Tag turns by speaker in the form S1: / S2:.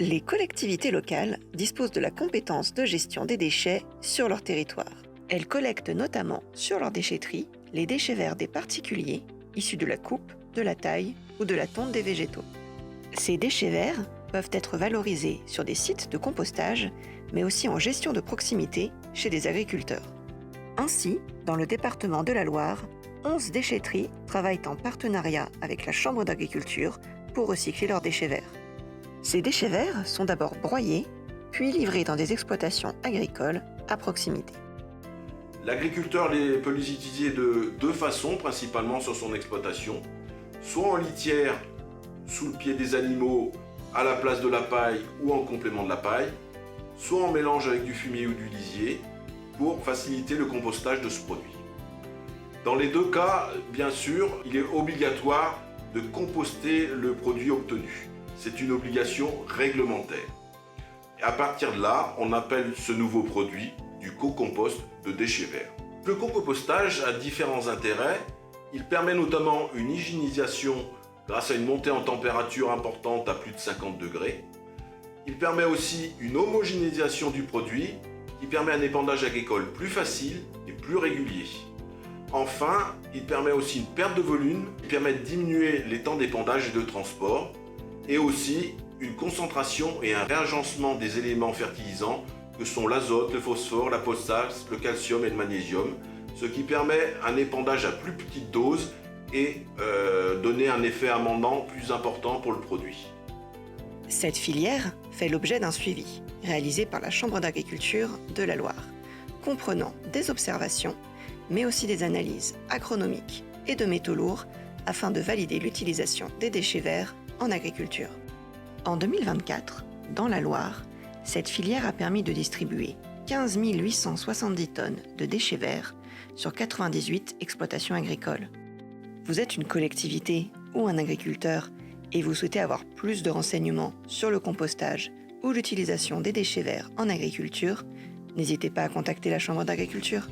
S1: Les collectivités locales disposent de la compétence de gestion des déchets sur leur territoire. Elles collectent notamment sur leur déchetterie les déchets verts des particuliers issus de la coupe, de la taille ou de la tonte des végétaux. Ces déchets verts peuvent être valorisés sur des sites de compostage, mais aussi en gestion de proximité chez des agriculteurs. Ainsi, dans le département de la Loire, 11 déchetteries travaillent en partenariat avec la Chambre d'agriculture pour recycler leurs déchets verts. Ces déchets verts sont d'abord broyés, puis livrés dans des exploitations agricoles à proximité.
S2: L'agriculteur peut les utiliser de deux façons, principalement sur son exploitation. Soit en litière, sous le pied des animaux, à la place de la paille ou en complément de la paille, soit en mélange avec du fumier ou du lisier, pour faciliter le compostage de ce produit. Dans les deux cas, bien sûr, il est obligatoire de composter le produit obtenu. C'est une obligation réglementaire. Et à partir de là, on appelle ce nouveau produit du co-compost de déchets verts. Le co-compostage a différents intérêts. Il permet notamment une hygiénisation grâce à une montée en température importante à plus de 50 degrés. Il permet aussi une homogénéisation du produit qui permet un épandage agricole plus facile et plus régulier. Enfin, il permet aussi une perte de volume qui permet de diminuer les temps d'épandage et de transport et aussi une concentration et un réagencement des éléments fertilisants que sont l'azote, le phosphore, la potasse, le calcium et le magnésium, ce qui permet un épandage à plus petite dose et donner un effet amendant plus important pour le produit.
S1: Cette filière fait l'objet d'un suivi réalisé par la Chambre d'agriculture de la Loire, comprenant des observations, mais aussi des analyses agronomiques et de métaux lourds afin de valider l'utilisation des déchets verts en agriculture. En 2024, dans la Loire, cette filière a permis de distribuer 15 870 tonnes de déchets verts sur 98 exploitations agricoles. Vous êtes une collectivité ou un agriculteur et vous souhaitez avoir plus de renseignements sur le compostage ou l'utilisation des déchets verts en agriculture, n'hésitez pas à contacter la Chambre d'agriculture.